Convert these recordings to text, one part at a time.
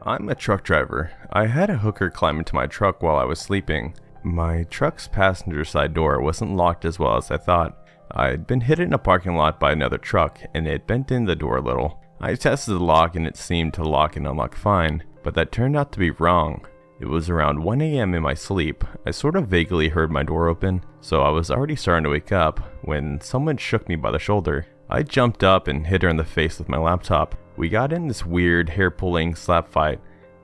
I'm a truck driver. I had a hooker climb into my truck while I was sleeping. My truck's passenger side door wasn't locked as well as I thought. I'd been hit in a parking lot by another truck, and it bent in the door a little. I tested the lock and it seemed to lock and unlock fine, but that turned out to be wrong. It was around 1 a.m. in my sleep. I sort of vaguely heard my door open, so I was already starting to wake up when someone shook me by the shoulder. I jumped up and hit her in the face with my laptop. We got in this weird hair-pulling slap fight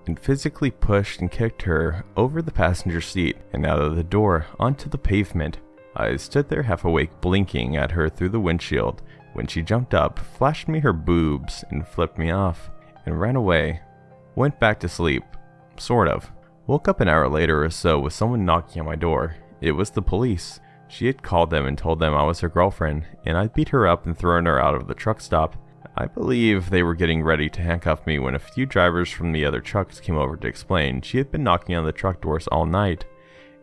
and physically pushed and kicked her over the passenger seat and out of the door onto the pavement. I stood there half awake blinking at her through the windshield when she jumped up, flashed me her boobs and flipped me off and ran away. Went back to sleep. Sort of. Woke up an hour later or so with someone knocking on my door. It was the police. She had called them and told them I was her girlfriend, and I'd beat her up and thrown her out of the truck stop. I believe they were getting ready to handcuff me when a few drivers from the other trucks came over to explain she had been knocking on the truck doors all night,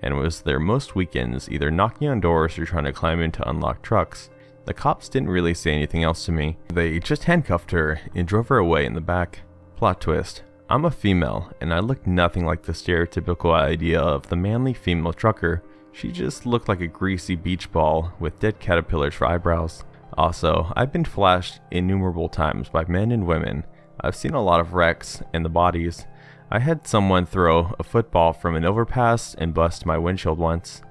and was there most weekends, either knocking on doors or trying to climb into unlocked trucks. The cops didn't really say anything else to me. They just handcuffed her and drove her away in the back. Plot twist. I'm a female, and I look nothing like the stereotypical idea of the manly female trucker. She just looked like a greasy beach ball with dead caterpillars for eyebrows. Also, I've been flashed innumerable times by men and women. I've seen a lot of wrecks and the bodies. I had someone throw a football from an overpass and bust my windshield once.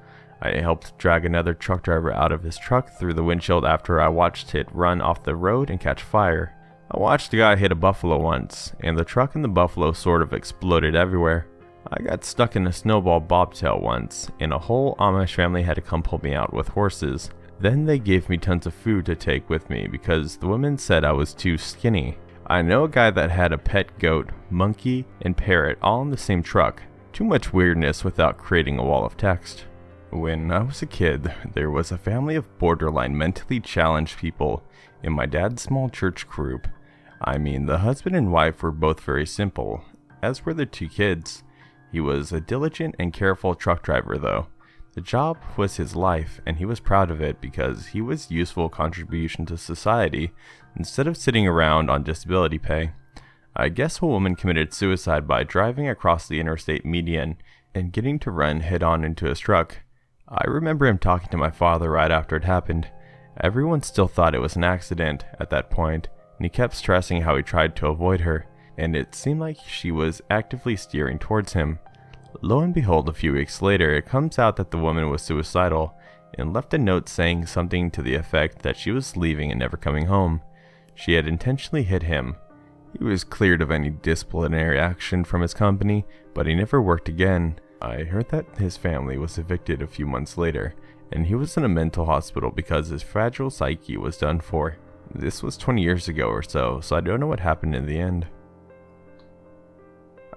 I helped drag another truck driver out of his truck through the windshield after I watched it run off the road and catch fire. I watched a guy hit a buffalo once, and the truck and the buffalo sort of exploded everywhere. I got stuck in a snowball bobtail once, and a whole Amish family had to come pull me out with horses. Then they gave me tons of food to take with me because the women said I was too skinny. I know a guy that had a pet goat, monkey, and parrot all in the same truck. Too much weirdness without creating a wall of text. When I was a kid, there was a family of borderline mentally challenged people in my dad's small church group. I mean, the husband and wife were both very simple, as were their 2 kids. He was a diligent and careful truck driver though. The job was his life, and he was proud of it because he was a useful contribution to society instead of sitting around on disability pay. I guess a woman committed suicide by driving across the interstate median and getting to run head-on into his truck. I remember him talking to my father right after it happened. Everyone still thought it was an accident at that point, and he kept stressing how he tried to avoid her, and it seemed like she was actively steering towards him. Lo and behold, a few weeks later, it comes out that the woman was suicidal and left a note saying something to the effect that she was leaving and never coming home. She had intentionally hit him. He was cleared of any disciplinary action from his company, but he never worked again. I heard that his family was evicted a few months later, and he was in a mental hospital because his fragile psyche was done for. This was 20 years ago or so I don't know what happened in the end.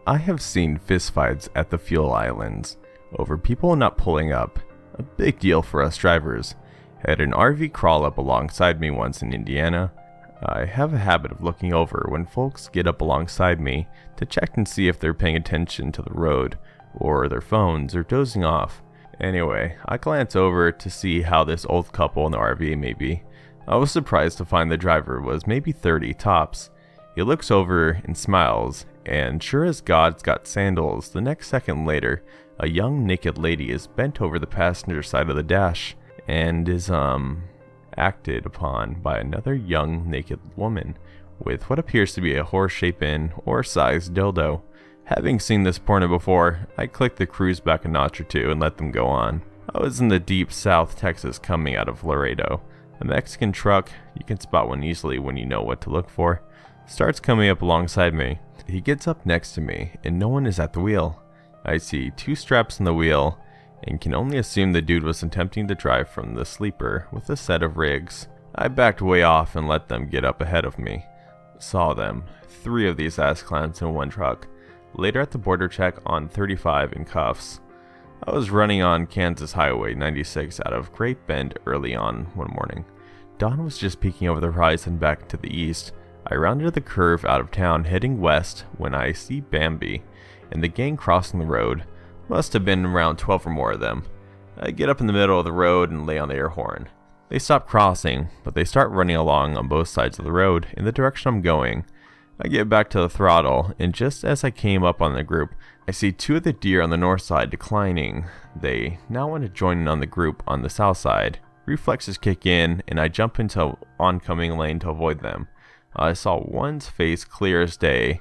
I have seen fistfights at the fuel islands over people not pulling up. A big deal for us drivers. Had an RV crawl up alongside me once in Indiana. I have a habit of looking over when folks get up alongside me to check and see if they're paying attention to the road or their phones or dozing off. Anyway, I glance over to see how this old couple in the RV may be. I was surprised to find the driver was maybe 30 tops. He looks over and smiles, and sure as God's got sandals, the next second later, a young naked lady is bent over the passenger side of the dash and is acted upon by another young naked woman with what appears to be a horse-shapen or sized dildo. Having seen this porno before, I clicked the cruise back a notch or two and let them go on. I was in the deep South Texas coming out of Laredo. A Mexican truck, you can spot one easily when you know what to look for, starts coming up alongside me. He gets up next to me and no one is at the wheel. I see 2 straps on the wheel and can only assume the dude was attempting to drive from the sleeper with a set of rigs. I backed way off and let them get up ahead of me. Saw them, 3 of these ass clowns in one truck. Later at the border check on 35 in cuffs. I was running on Kansas Highway 96 out of Great Bend early on one morning. Dawn was just peeking over the horizon back to the east. I rounded the curve out of town heading west when I see Bambi and the gang crossing the road. Must have been around 12 or more of them. I get up in the middle of the road and lay on the air horn. They stop crossing, but they start running along on both sides of the road in the direction I'm going. I get back to the throttle, and just as I came up on the group, I see two of the deer on the north side declining. They now want to join in on the group on the south side. Reflexes kick in, and I jump into oncoming lane to avoid them. I saw one's face clear as day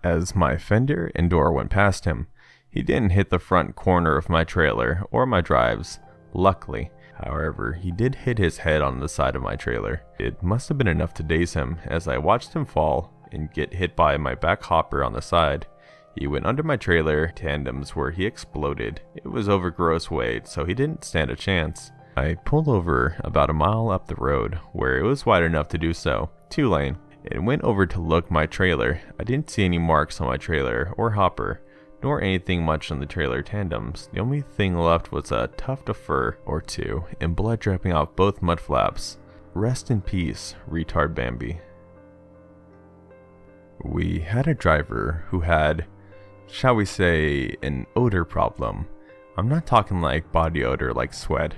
as my fender and door went past him. He didn't hit the front corner of my trailer or my drives, luckily. However, he did hit his head on the side of my trailer. It must have been enough to daze him, as I watched him fall and get hit by my back hopper on the side. He went under my trailer tandems where he exploded. It was over gross weight, so he didn't stand a chance. I pulled over about a mile up the road, where it was wide enough to do so, 2-lane, and went over to look my trailer. I didn't see any marks on my trailer or hopper, nor anything much on the trailer tandems. The only thing left was a tuft of fur or two, and blood dripping off both mud flaps. Rest in peace, retard Bambi. We had a driver who had, shall we say, an odor problem. I'm not talking like body odor like sweat.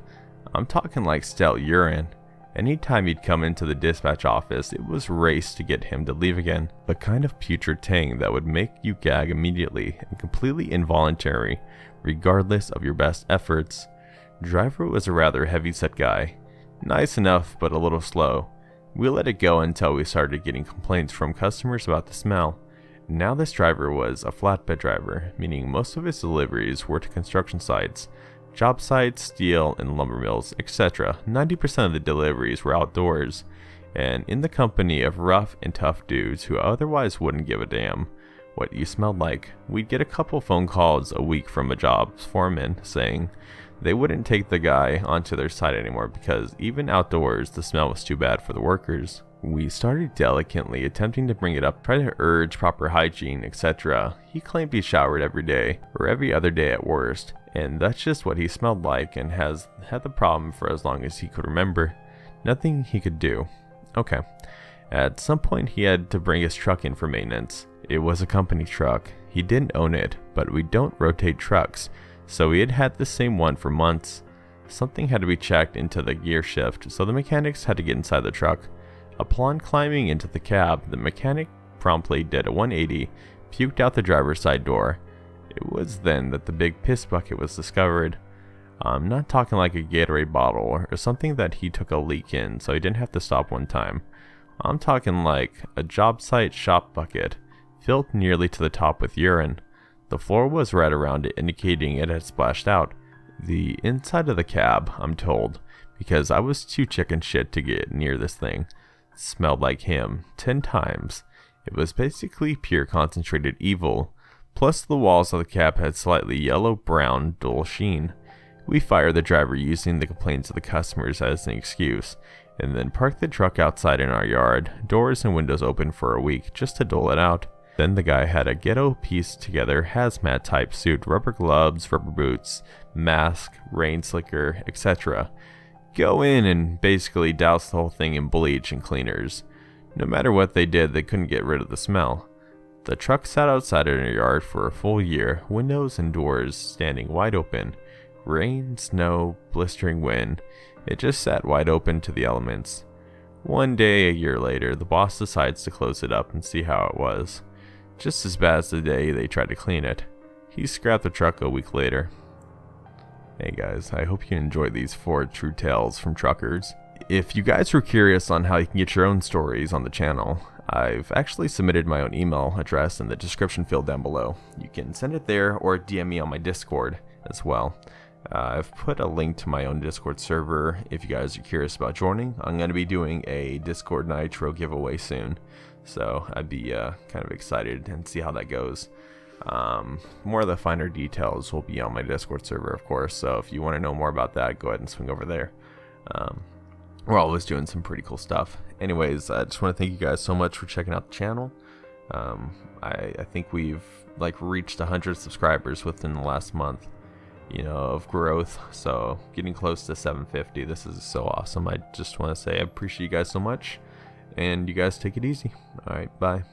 I'm talking like stale urine. Anytime he'd come into the dispatch office, it was race to get him to leave again. The kind of putrid tang that would make you gag immediately and completely involuntary, regardless of your best efforts. Driver was a rather heavy-set guy. Nice enough, but a little slow. We let it go until we started getting complaints from customers about the smell. Now this driver was a flatbed driver, meaning most of his deliveries were to construction sites, job sites, steel and lumber mills, etc. 90% of the deliveries were outdoors, and in the company of rough and tough dudes who otherwise wouldn't give a damn what you smelled like. We'd get a couple phone calls a week from a jobs foreman saying they wouldn't take the guy onto their site anymore because even outdoors the smell was too bad for the workers. We started delicately attempting to bring it up, try to urge proper hygiene, etc. He claimed he showered every day, or every other day at worst, and that's just what he smelled like and has had the problem for as long as he could remember. Nothing he could do. Okay. At some point he had to bring his truck in for maintenance. It was a company truck. He didn't own it, but we don't rotate trucks, so he had had the same one for months. Something had to be checked into the gear shift, so the mechanics had to get inside the truck. Upon climbing into the cab, the mechanic promptly did a 180, puked out the driver's side door. It was then that the big piss bucket was discovered. I'm not talking like a Gatorade bottle or something that he took a leak in so he didn't have to stop one time. I'm talking like a job site shop bucket, filled nearly to the top with urine. The floor was red around it, indicating it had splashed out. The inside of the cab, I'm told, because I was too chicken shit to get near this thing, smelled like him 10 times. It was basically pure concentrated evil, plus the walls of the cab had slightly yellow-brown dull sheen. We fired the driver using the complaints of the customers as an excuse, and then parked the truck outside in our yard, doors and windows open for a week just to dole it out. Then the guy had a ghetto pieced together hazmat type suit, rubber gloves, rubber boots, mask, rain slicker, etc. Go in and basically douse the whole thing in bleach and cleaners. No matter what they did, they couldn't get rid of the smell. The truck sat outside in our yard for a full year, windows and doors standing wide open. Rain, snow, blistering wind, it just sat wide open to the elements. One day, a year later, the boss decides to close it up and see how it was. Just as bad as the day they tried to clean it. He scrapped the truck a week later. Hey guys, I hope you enjoyed these 4 true tales from truckers. If you guys were curious on how you can get your own stories on the channel, I've actually submitted my own email address in the description field down below. You can send it there or DM me on my Discord as well. I've put a link to my own Discord server if you guys are curious about joining. I'm going to be doing a Discord Nitro giveaway soon, so I'd be kind of excited and see how that goes. More of the finer details will be on my Discord server, of course, so if you want to know more about that, go ahead and swing over there. We're always doing some pretty cool stuff. Anyways, I just want to thank you guys so much for checking out the channel. I think we've reached 100 subscribers within the last month, of growth, so getting close to 750. This is so awesome. I just want to say I appreciate you guys so much, and you guys take it easy. Alright, bye.